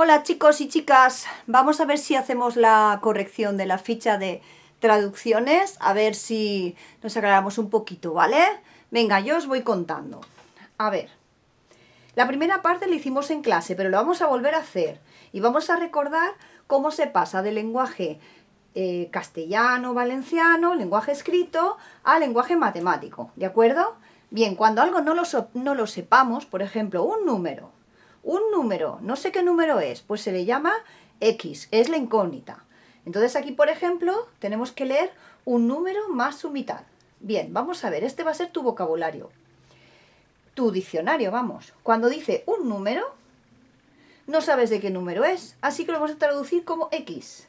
Hola chicos y chicas, vamos a ver si hacemos la corrección de la ficha de traducciones, a ver si nos aclaramos un poquito, ¿vale? Venga, yo os voy contando. A ver, la primera parte la hicimos en clase, pero lo vamos a volver a hacer y vamos a recordar cómo se pasa del lenguaje castellano, valenciano, lenguaje escrito, a lenguaje matemático, ¿de acuerdo? Bien, cuando algo no lo sepamos, por ejemplo, un número, no sé qué número es, pues se le llama X, es la incógnita. Entonces aquí, por ejemplo, tenemos que leer un número más su mitad. Bien, vamos a ver, este va a ser tu vocabulario, tu diccionario, vamos. Cuando dice un número, no sabes de qué número es, así que lo vamos a traducir como X.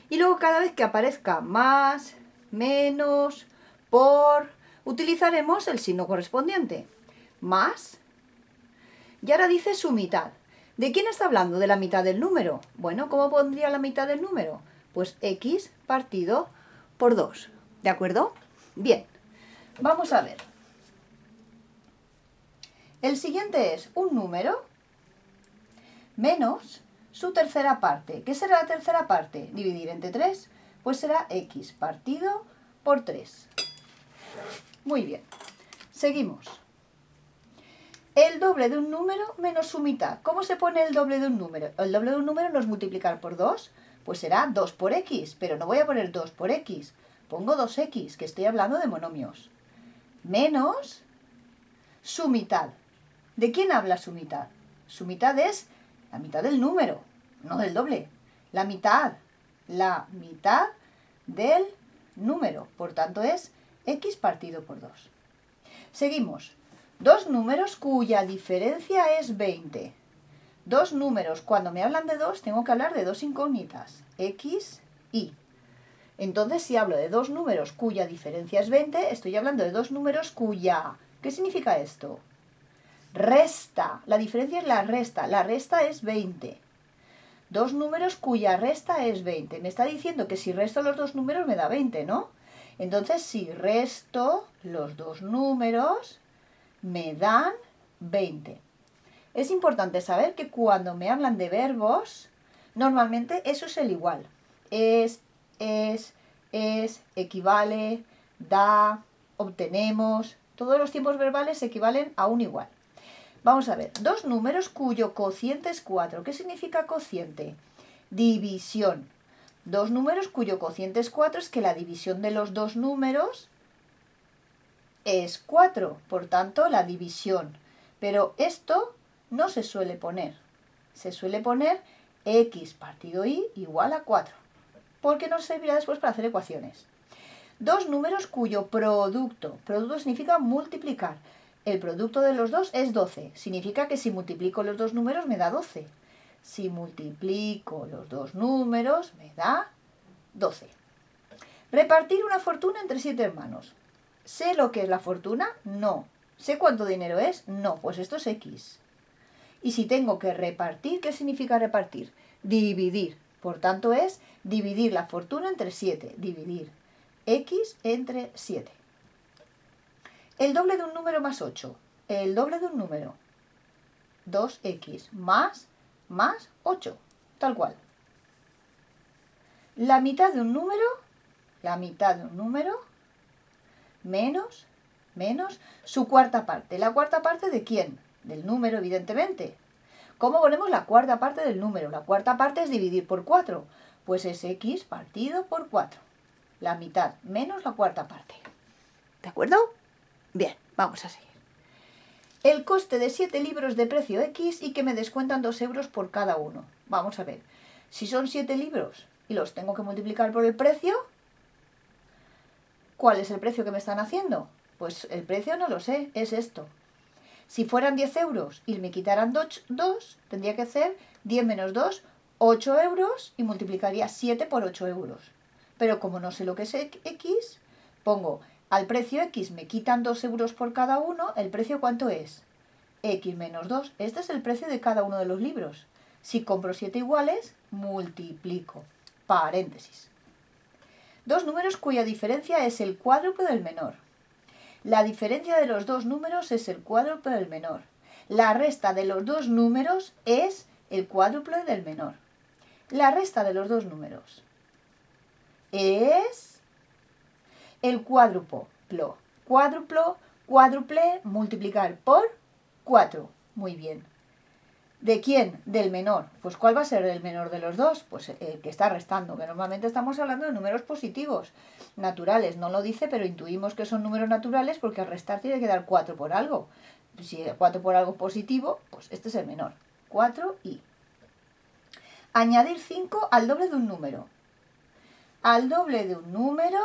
Y luego cada vez que aparezca más, menos, por, utilizaremos el signo correspondiente. Más. Y ahora dice su mitad. ¿De quién está hablando? ¿De la mitad del número? Bueno, ¿cómo pondría la mitad del número? Pues X partido por 2. ¿De acuerdo? Bien, vamos a ver. El siguiente es un número menos su tercera parte. ¿Qué será la tercera parte? Dividir entre 3, pues será X partido por 3. Muy bien, seguimos. El doble de un número menos su mitad. ¿Cómo se pone el doble de un número? El doble de un número no es multiplicar por 2, pues será 2 por X, pero no voy a poner 2 por X. Pongo 2X, que estoy hablando de monomios. Menos su mitad. ¿De quién habla su mitad? Su mitad es la mitad del número, no del doble. La mitad del número. Por tanto es X partido por 2. Seguimos. Dos números cuya diferencia es 20. Dos números, cuando me hablan de dos, tengo que hablar de dos incógnitas, X, Y. Entonces, si hablo de dos números cuya diferencia es 20, estoy hablando de dos números cuya... ¿Qué significa esto? Resta. La diferencia es la resta. La resta es 20. Dos números cuya resta es 20. Me está diciendo que si resto los dos números me da 20, ¿no? Entonces, si resto los dos números, me dan 20. Es importante saber que cuando me hablan de verbos, normalmente eso es el igual. Es, equivale, da, obtenemos. Todos los tiempos verbales equivalen a un igual. Vamos a ver, dos números cuyo cociente es 4. ¿Qué significa cociente? División. Dos números cuyo cociente es 4 es que la división de los dos números es 4, por tanto la división. Pero esto no se suele poner. Se suele poner X partido Y igual a 4, porque nos servirá después para hacer ecuaciones. Dos números cuyo producto significa multiplicar. El producto de los dos es 12. Significa que si multiplico los dos números me da 12. Si multiplico los dos números me da 12. Repartir una fortuna entre 7 hermanos. ¿Sé lo que es la fortuna? No. ¿Sé cuánto dinero es? No. Pues esto es X. Y si tengo que repartir, ¿qué significa repartir? Dividir. Por tanto es dividir la fortuna entre 7. Dividir X entre 7. El doble de un número más 8. El doble de un número. 2X más 8. Tal cual. La mitad de un número. La mitad de un número menos su cuarta parte. ¿La cuarta parte de quién? Del número, evidentemente. ¿Cómo ponemos la cuarta parte del número? La cuarta parte es dividir por 4. Pues es X partido por 4. La mitad menos la cuarta parte. ¿De acuerdo? Bien, vamos a seguir. El coste de 7 libros de precio X y que me descuentan 2 euros por cada uno. Vamos a ver. Si son 7 libros y los tengo que multiplicar por el precio, ¿cuál es el precio que me están haciendo? Pues el precio no lo sé, es esto. Si fueran 10 euros y me quitaran 2, tendría que ser 10 menos 2, 8 euros y multiplicaría 7 por 8 euros. Pero como no sé lo que es X, pongo al precio X me quitan 2 euros por cada uno, ¿el precio cuánto es? X menos 2. Este es el precio de cada uno de los libros. Si compro 7 iguales, multiplico. Paréntesis. Dos números cuya diferencia es el cuádruple del menor. La diferencia de los dos números es el cuádruple del menor. La resta de los dos números es el cuádruple del menor. La resta de los dos números es el cuádruplo. Cuádruple, multiplicar por 4. Muy bien. ¿De quién? Del menor. Pues ¿cuál va a ser el menor de los dos? Pues el que está restando, que normalmente estamos hablando de números positivos, naturales. No lo dice, pero intuimos que son números naturales porque al restar tiene que dar 4 por algo. Si 4 por algo positivo, pues este es el menor. 4y. Añadir 5 al doble de un número. Al doble de un número,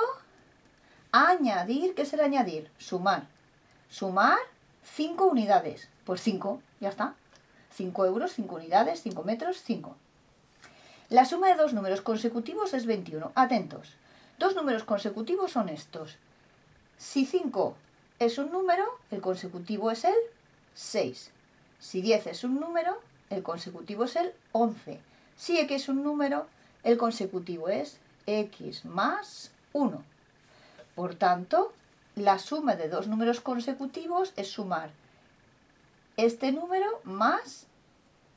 añadir, ¿qué será añadir? Sumar. Sumar 5 unidades. Pues 5, ya está. 5 euros, 5 unidades, 5 metros, 5. La suma de dos números consecutivos es 21. Atentos. Dos números consecutivos son estos. Si 5 es un número, el consecutivo es el 6. Si 10 es un número, el consecutivo es el 11. Si x es un número, el consecutivo es x más 1. Por tanto, la suma de dos números consecutivos es sumar este número más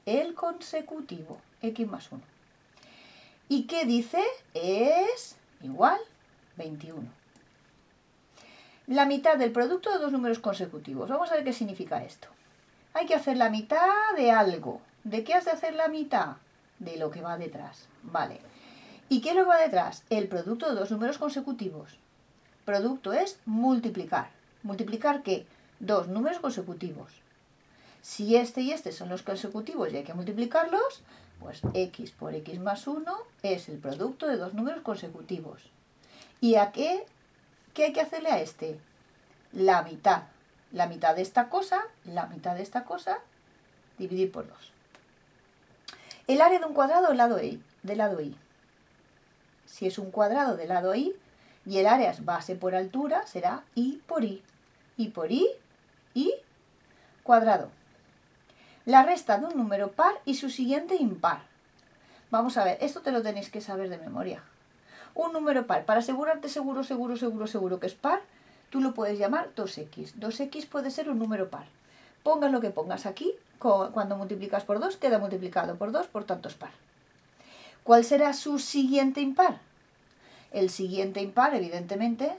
el consecutivo, x más 1. ¿Y qué dice? Es igual 21. La mitad del producto de dos números consecutivos. Vamos a ver qué significa esto. Hay que hacer la mitad de algo. ¿De qué has de hacer la mitad? De lo que va detrás. Vale. ¿Y qué es lo que va detrás? El producto de dos números consecutivos. Producto es multiplicar. ¿Multiplicar qué? Dos números consecutivos. Si este y este son los consecutivos y hay que multiplicarlos, pues x por x más 1 es el producto de dos números consecutivos. ¿Y a qué hay que hacerle a este? La mitad. La mitad de esta cosa, dividir por 2. El área de un cuadrado del lado y. Si es un cuadrado del lado y el área es base por altura, será y por y. Y por y cuadrado. La resta de un número par y su siguiente impar. Vamos a ver, esto te lo tenéis que saber de memoria. Un número par, para asegurarte seguro que es par, tú lo puedes llamar 2x. 2x puede ser un número par. Pongas lo que pongas aquí, cuando multiplicas por 2, queda multiplicado por 2, por tanto es par. ¿Cuál será su siguiente impar? El siguiente impar, evidentemente,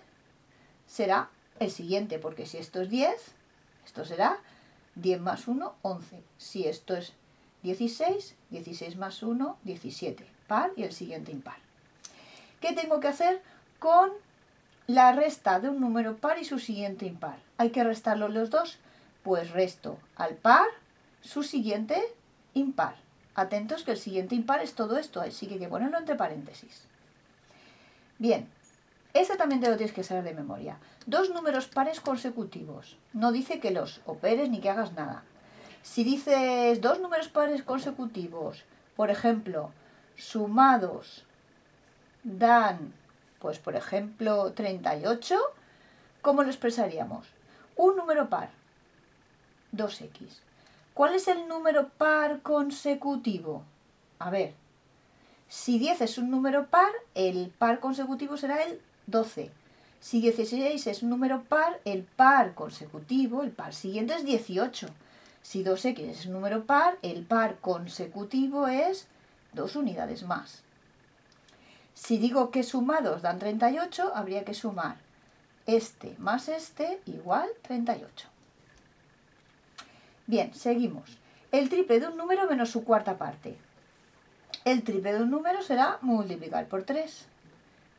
será el siguiente, porque si esto es 10, esto será 10 más 1, 11. Si esto es 16, 16 más 1, 17. Par y el siguiente impar. ¿Qué tengo que hacer con la resta de un número par y su siguiente impar? ¿Hay que restarlos los dos? Pues resto al par su siguiente impar. Atentos que el siguiente impar es todo esto, así que hay que ponerlo entre paréntesis. Bien, este también te lo tienes que saber de memoria. Dos números pares consecutivos. No dice que los operes ni que hagas nada. Si dices dos números pares consecutivos, por ejemplo, sumados dan, pues por ejemplo, 38, ¿cómo lo expresaríamos? Un número par, 2x. ¿Cuál es el número par consecutivo? A ver, si 10 es un número par, el par consecutivo será el 12. Si 16 es un número par, el par consecutivo, el par siguiente es 18. Si 2x es un número par, el par consecutivo es 2 unidades más. Si digo que sumados dan 38, habría que sumar este más este igual 38. Bien, seguimos. El triple de un número menos su cuarta parte. El triple de un número será multiplicar por 3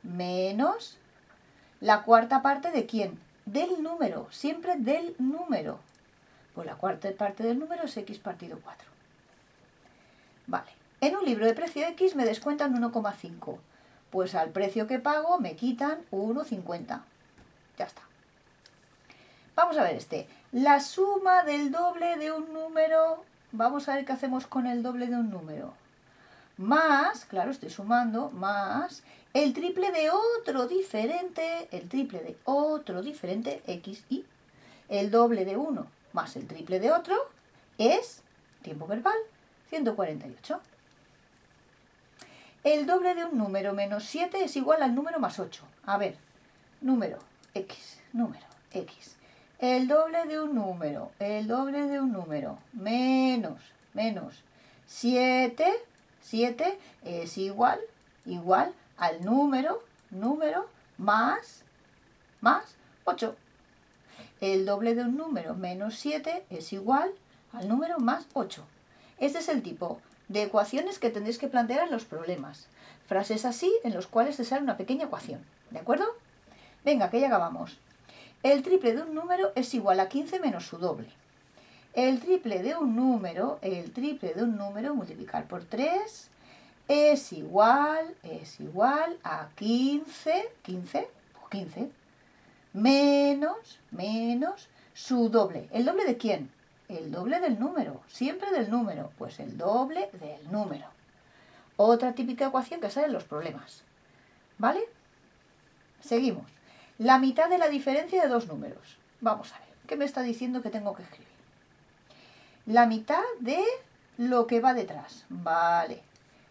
menos la cuarta parte de ¿quién? Del número, siempre del número. Pues la cuarta parte del número es x partido 4. Vale, en un libro de precio x me descuentan 1,5. Pues al precio que pago me quitan 1,50. Ya está. Vamos a ver este. La suma del doble de un número. Vamos a ver qué hacemos con el doble de un número. Más, claro, estoy sumando, más el triple de otro diferente, x, y. El doble de uno más el triple de otro es, tiempo verbal, 148. El doble de un número menos 7 es igual al número más 8. A ver, número x. El doble de un número, menos 7 es igual al número más 8. El doble de un número menos 7 es igual al número más 8. Este es el tipo de ecuaciones que tendréis que plantear en los problemas. Frases así en los cuales te sale una pequeña ecuación. ¿De acuerdo? Venga, que ya acabamos. El triple de un número es igual a 15 menos su doble. El triple de un número multiplicar por 3 es igual a 15 menos su doble. ¿El doble de quién? El doble del número, siempre del número, pues el doble del número. Otra típica ecuación que sale en los problemas. ¿Vale? Seguimos. La mitad de la diferencia de dos números. Vamos a ver, ¿qué me está diciendo que tengo que escribir? La mitad de lo que va detrás. Vale.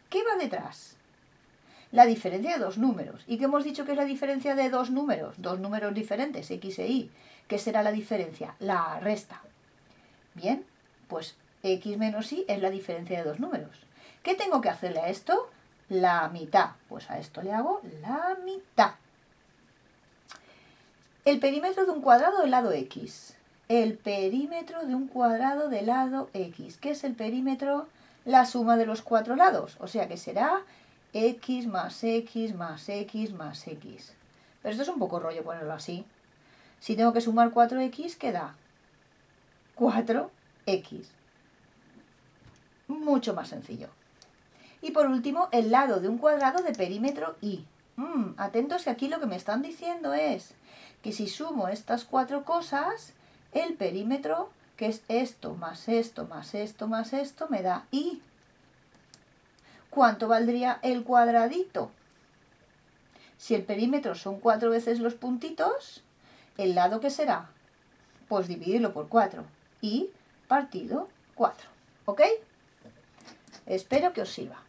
¿Qué va detrás? La diferencia de dos números. ¿Y qué hemos dicho que es la diferencia de dos números? Dos números diferentes, x e y. ¿Qué será la diferencia? La resta. Bien, pues x menos y es la diferencia de dos números. ¿Qué tengo que hacerle a esto? La mitad. Pues a esto le hago la mitad. El perímetro de un cuadrado del lado x. El perímetro de un cuadrado del lado x. ¿Qué es el perímetro? La suma de los cuatro lados. O sea que será x más x más x más x. Pero esto es un poco rollo ponerlo así. Si tengo que sumar 4x, ¿qué da? 4x. Mucho más sencillo. Y por último, el lado de un cuadrado de perímetro y. Atentos que aquí lo que me están diciendo es que si sumo estas cuatro cosas, el perímetro, que es esto más esto más esto más esto, me da y. ¿Cuánto valdría el cuadradito? Si el perímetro son 4 veces los puntitos, ¿el lado qué será? Pues dividirlo por 4 y partido 4. ¿Ok? Espero que os sirva.